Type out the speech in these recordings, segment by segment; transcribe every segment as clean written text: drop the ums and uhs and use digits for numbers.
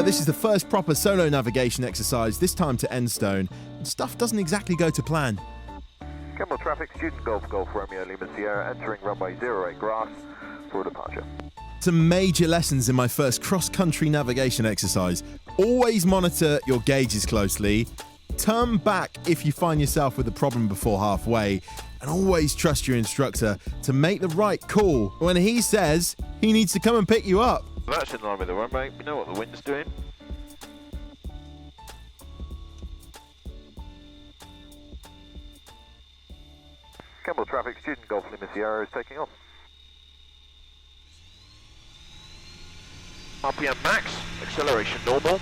So this is the first proper solo navigation exercise, this time to Enstone. Stuff doesn't exactly go to plan. Kemble traffic, student Golf Golf Romeo Lima Sierra, entering runway 08 grass for departure. Some major lessons in my first cross-country navigation exercise. Always monitor your gauges closely. Turn back if you find yourself with a problem before halfway. And always trust your instructor to make the right call when he says he needs to come and pick you up. That's in line with the runway. We know what the wind's doing. Kemble traffic, student Golf Lima Sierra is taking off. RPM max, acceleration normal.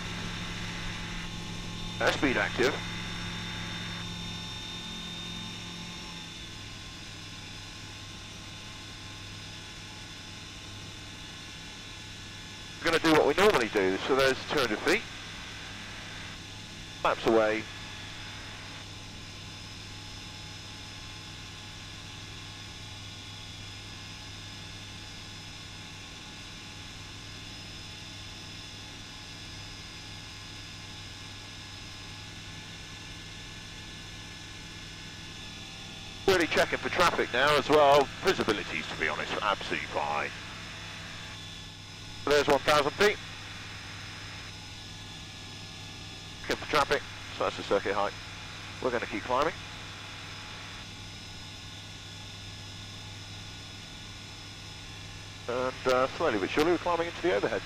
Airspeed active. We're going to do what we normally do, so there's 200 feet. Maps away. Really checking for traffic now as well. Visibility's, to be honest, absolutely fine. There's 1,000 feet. Checking for traffic, so that's the circuit height. We're going to keep climbing. And slowly but surely we're climbing into the overhead.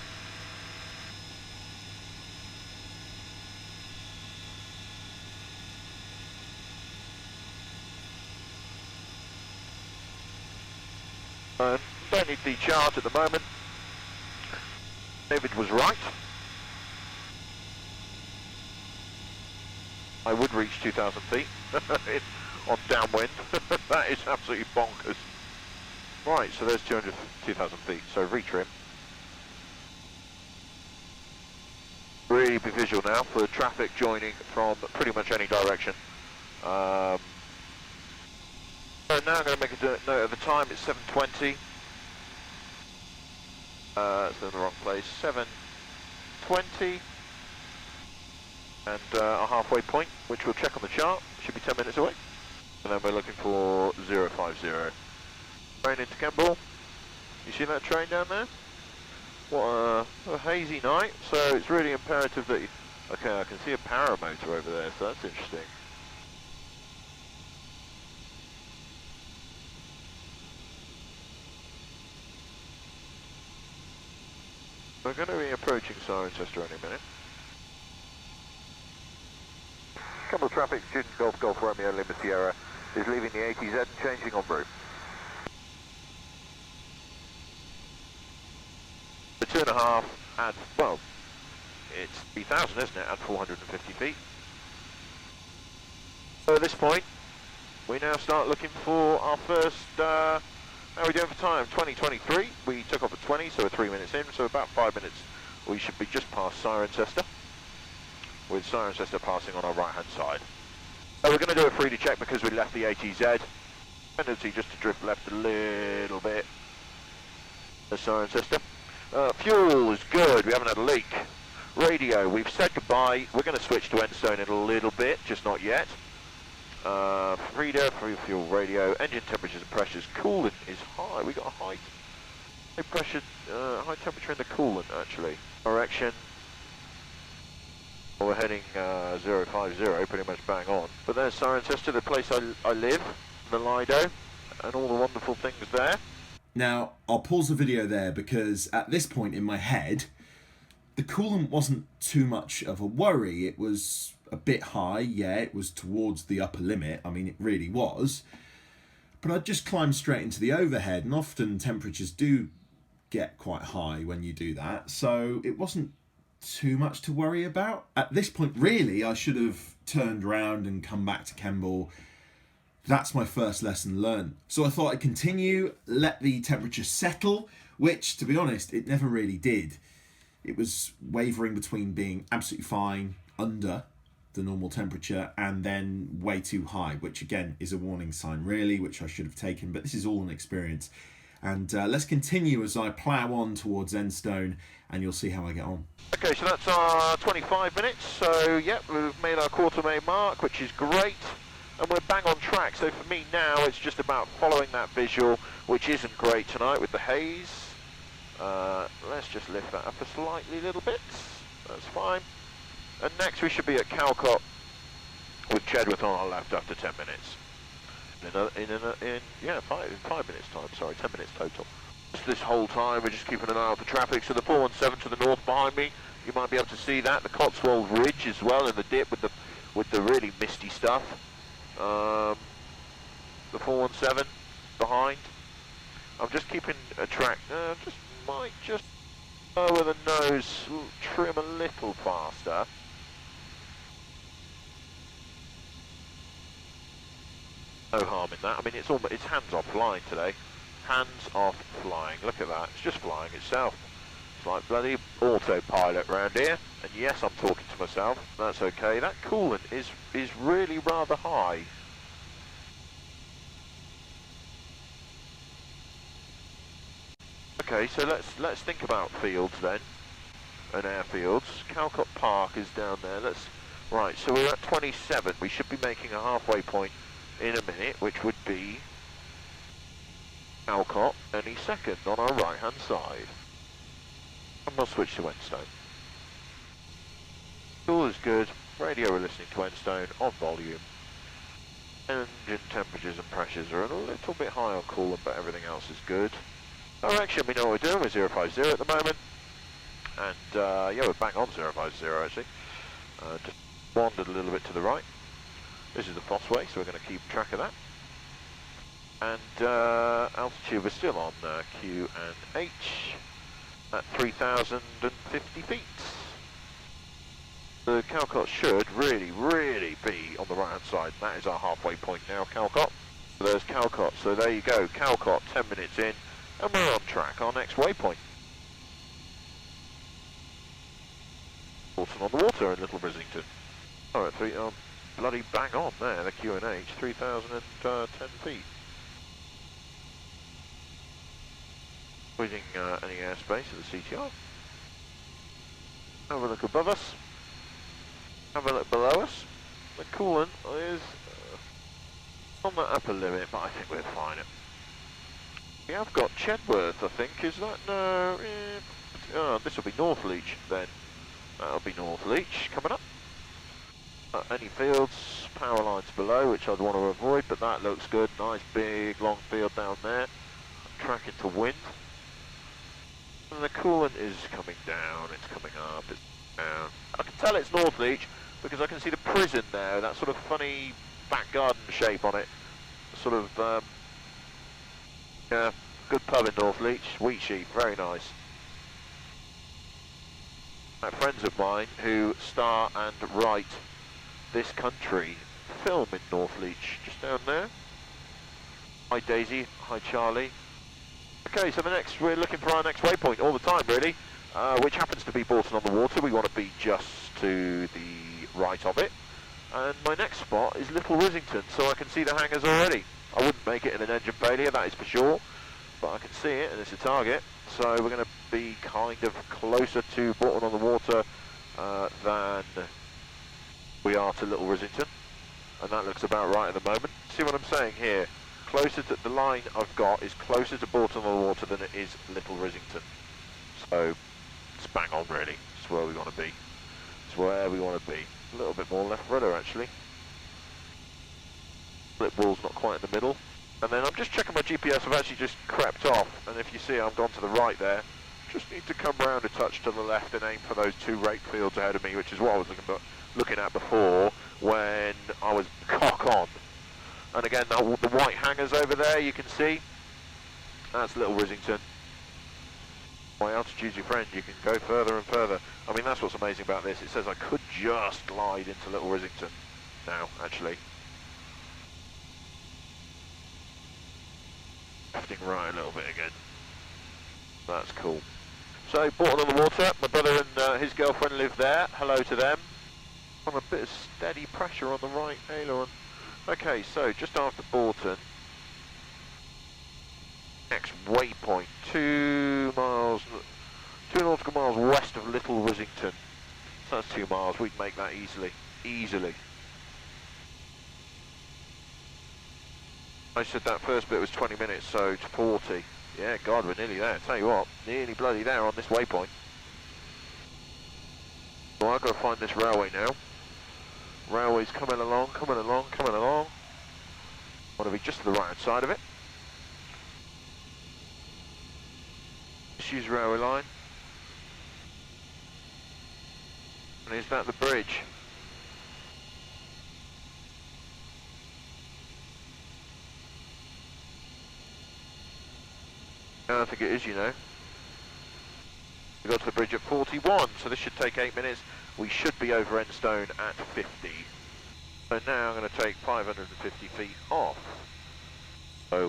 Don't need the chart at the moment. David was right. I would reach 2,000 feet on downwind. That is absolutely bonkers. Right, so there's 2,000 feet, so retrim. Really be visual now for traffic joining from pretty much any direction. So now I'm going to make a note of the time. It's 7:20. It's in the wrong place. 7:20, and our halfway point, which we'll check on the chart, should be 10 minutes away. And then we're looking for 050. Train into Kemble. You see that train down there? What a hazy night. So it's really imperative that. Okay, I can see a paramotor over there, so that's interesting. We're going to be approaching Cirencester any minute. Kemble traffic, student Golf Golf Romeo Lima Sierra is leaving the ATZ and changing en route. The 2.5 at, well, it's 3,000, isn't it, at 450 feet. So at this point, we now start looking for our first, how are we doing for time? 20:23. We took off at 20, so we're 3 minutes in, so about 5 minutes we should be just past Cirencester, with Cirencester passing on our right hand side. So we're going to do a 3D check because we left the ATZ. Tendency just to drift left a little bit. The Cirencester. Fuel is good, we haven't had a leak. Radio, we've said goodbye. We're going to switch to Enstone in a little bit, just not yet. Reader, free fuel radio, engine temperatures and pressures. Coolant is high. We got a high pressure, high temperature in the coolant actually. Direction. Well, we're heading 050, pretty much bang on. But there's Cirencester, the place I live, the Lido, and all the wonderful things there. Now, I'll pause the video there because at this point in my head, the coolant wasn't too much of a worry. It was a bit high, yeah, it was towards the upper limit. I mean, it really was. But I'd just climbed straight into the overhead, and often temperatures do get quite high when you do that. So it wasn't too much to worry about. At this point, really, I should have turned around and come back to Kemble. That's my first lesson learned. So I thought I'd continue, let the temperature settle, which, to be honest, it never really did. It was wavering between being absolutely fine, under the normal temperature, and then way too high, which again is a warning sign really, which I should have taken, but this is all an experience. And let's continue as I plough on towards Enstone, and you'll see how I get on. Okay, so that's our 25 minutes. So, yep, we've made our quarter main mark, which is great. And we're bang on track. So for me now, it's just about following that visual, which isn't great tonight with the haze. Let's just lift that up a slightly little bit. That's fine. And next we should be at Cockpit with Chedworth on our left after 10 minutes. In 5 minutes time, sorry, 10 minutes total. Just this whole time we're just keeping an eye on the traffic. So the 417 to the north behind me, you might be able to see that. The Cotswold Ridge as well in the dip with the really misty stuff. The 417 behind. I'm just keeping a track. Might just lower the nose, trim a little faster. No harm in that. I mean, it's hands off flying today. Hands off flying. Look at that. It's just flying itself. It's like bloody autopilot around here. And yes, I'm talking to myself. That's okay. That coolant is really rather high. Okay, so let's think about fields then, and airfields. Calcott Park is down there. Right. So we're at 27. We should be making a halfway point in a minute, which would be Calcott any second on our right hand side. And we'll switch to Enstone. All is good. Radio we're listening to Enstone on volume. Engine temperatures and pressures are a little bit high on coolant, but everything else is good. Direction, we know what we're doing, we're 050 at the moment, and yeah, we're bang on 050 actually, just wandered a little bit to the right. This is the Fossway, so we're going to keep track of that, and altitude, we're still on Q and H at 3,050 feet. The Calcott should really be on the right hand side. That is our halfway point now, Calcott. So there's Calcott, so there you go, Calcott 10 minutes in. And we're on track, our next waypoint. Bolton on the water in Little Brisington. Oh, bloody bang on there, the Q&H, 3,010 feet. Avoiding any airspace at the CTR. Have a look above us. Have a look below us. The coolant is on the upper limit, but I think we're fine. We have got Chedworth, I think, is that? No, oh, this will be North Leach then. That'll be North Leach coming up. Any fields, power lines below, which I'd want to avoid, but that looks good. Nice big long field down there. Tracking to wind. And the coolant is coming down, it's coming up, it's down. I can tell it's North Leach because I can see the prison there, that sort of funny back garden shape on it. Sort of, yeah, good pub in North Leach, Wheat Sheep, very nice. Friends of mine who star and write This Country film in North Leach, just down there. Hi Daisy, hi Charlie. Okay, so we're looking for our next waypoint all the time really, which happens to be Bolton on the Water. We want to be just to the right of it. And my next spot is Little Risington, so I can see the hangars already. I wouldn't make it in an engine failure, that is for sure, but I can see it and it's a target. So we're going to be kind of closer to Bolton on the Water than we are to Little Risington, and that looks about right at the moment. See what I'm saying here? Closer to the line I've got is closer to Bolton on the Water than it is Little Risington. So it's bang on really. It's where we want to be. It's where we want to be. A little bit more left rudder actually. Split wall's not quite in the middle. And then I'm just checking my GPS, I've actually just crept off, and if you see I've gone to the right there. Just need to come round a touch to the left and aim for those two rake fields ahead of me, which is what I was looking at before when I was cock on. And again, the white hangars over there you can see, that's Little Risington. My altitude's your friend, you can go further and further. I mean, that's what's amazing about this. It says I could just glide into Little Risington now, actually. Drifting right a little bit again. That's cool. So, Bolton on the Water, my brother and his girlfriend live there. Hello to them. On a bit of steady pressure on the right aileron. Okay, so just after Bolton, Next waypoint, 2 miles, 2 nautical miles west of Little Wissington. So that's 2 miles, we'd make that easily. I said that first bit was 20 minutes, so to 40. Yeah, God, we're nearly there. Tell you what, nearly bloody there on this waypoint. So I've got to find this railway now. Railway's coming along. Want to be just to the right hand side of it. Just use railway line. And is that the bridge? No, I think it is, you know. We got to the bridge at 41, so this should take 8 minutes. We should be over Enstone at 50. So now I'm going to take 550 feet off. So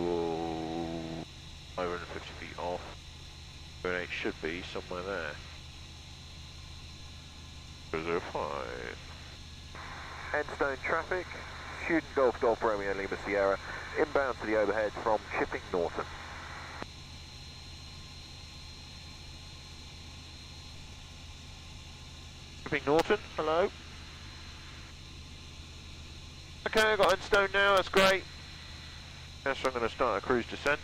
550 feet off. Where it should be somewhere there. 005. Enstone traffic, student Golf Golf Romeo Lima Sierra, inbound to the overhead from Chipping Norton. Chipping Norton, hello. Okay, I've got Enstone now, that's great. Yes, I'm going to start a cruise descent.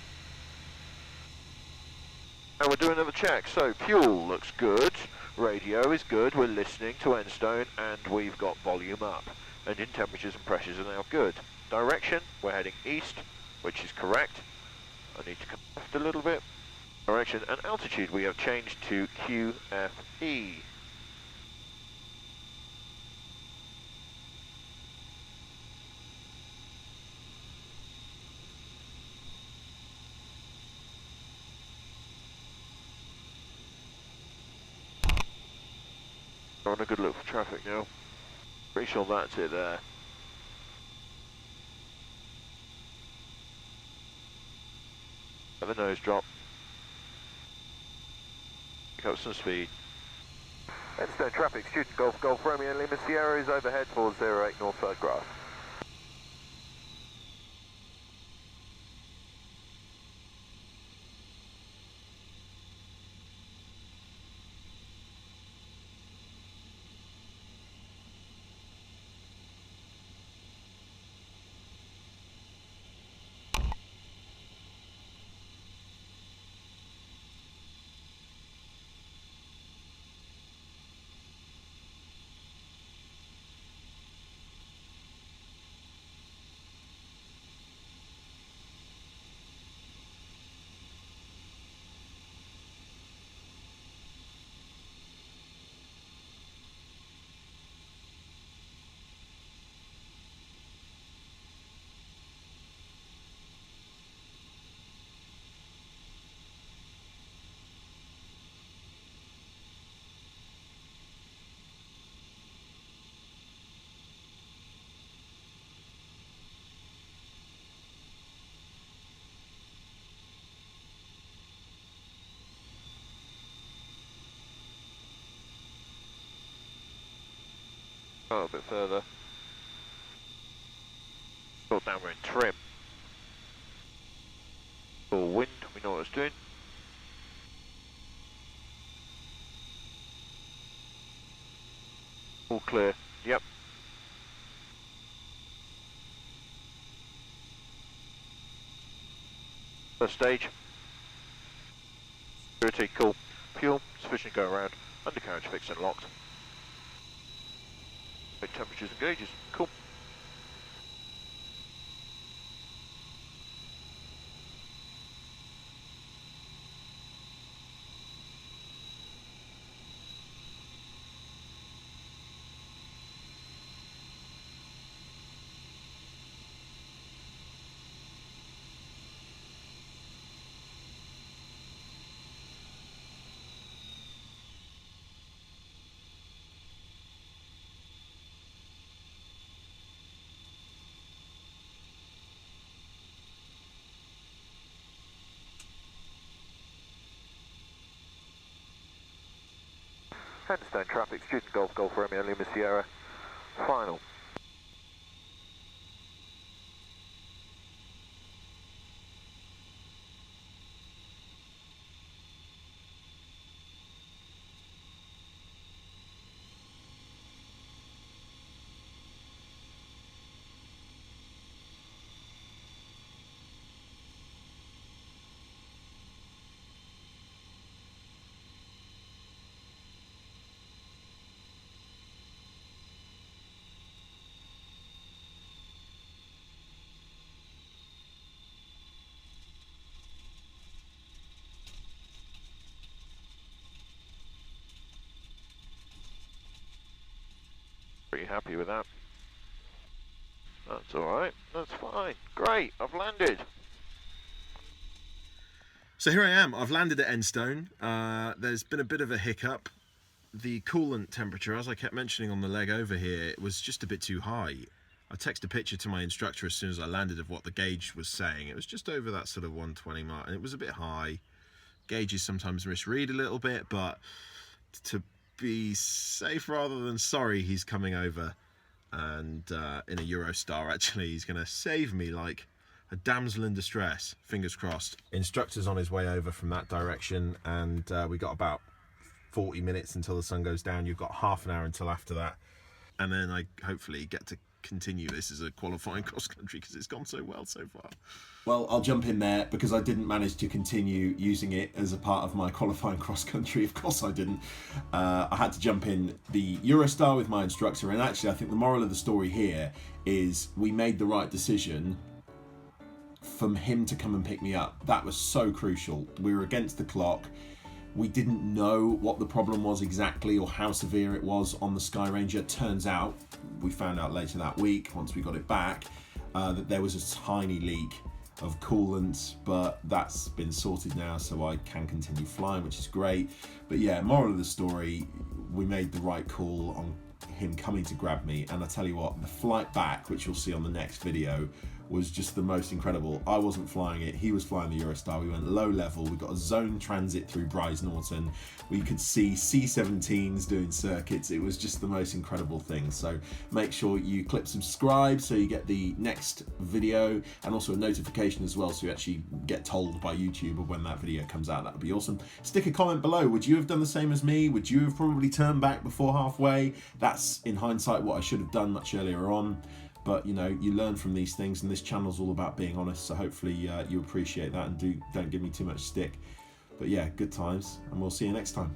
And we'll do another check. So, fuel looks good, radio is good, we're listening to Enstone, and we've got volume up. Engine temperatures and pressures are now good. Direction, we're heading east, which is correct. I need to come left a little bit. Direction and altitude, we have changed to QFE. On a good look for traffic now. Pretty sure that's it there. Let the nose drop. Pick up some speed. Enstone traffic, student Golf Golf Romeo Lima Sierra is overhead for 08 Northside Grass. A little bit further. Got down, we're in trim. Full wind, we know what it's doing. All clear, yep. First stage. Security, cool. Fuel, sufficient to go around. Undercarriage fixed and locked. Temperatures and gauges, cool. Enstone traffic, student Golf Golf Romeo Lima Sierra, final. happy with that. That's alright, that's fine. Great, I've landed. So here I am, I've landed at Enstone. There's been a bit of a hiccup. The coolant temperature, as I kept mentioning on the leg over here, it was just a bit too high. I texted a picture to my instructor as soon as I landed of what the gauge was saying. It was just over that sort of 120 mark, and it was a bit high. Gauges sometimes misread a little bit, but to be safe rather than sorry, he's coming over, and in a Eurostar actually, he's going to save me like a damsel in distress, fingers crossed. Instructor's on his way over from that direction, and we got about 40 minutes until the sun goes down. You've got half an hour until after that, and then I hopefully get to continue this as a qualifying cross country because it's gone so well so far. Well, I'll jump in there because I didn't manage to continue using it as a part of my qualifying cross country. Of course I didn't. I had to jump in the Eurostar with my instructor, and actually I think the moral of the story here is we made the right decision from him to come and pick me up. That was so crucial. We were against the clock. We didn't know what the problem was exactly or how severe it was on the Sky Ranger. Turns out, we found out later that week, once we got it back, that there was a tiny leak of coolant, but that's been sorted now, so I can continue flying, which is great. But yeah, moral of the story, we made the right call on him coming to grab me, and I tell you what, the flight back, which you'll see on the next video, was just the most incredible. I wasn't flying it, he was flying the Eurostar. We went low level, we got a zone transit through Bryce Norton, we could see C-17s doing circuits. It was just the most incredible thing. So make sure you click subscribe so you get the next video, and also a notification as well, so you actually get told by YouTube of when that video comes out. That would be awesome. Stick a comment below. Would you have done the same as me? Would you have probably turned back before halfway? That's in hindsight what I should have done much earlier on. But you know, you learn from these things, and this channel's all about being honest, so hopefully you appreciate that and don't give me too much stick. But yeah, good times, and we'll see you next time.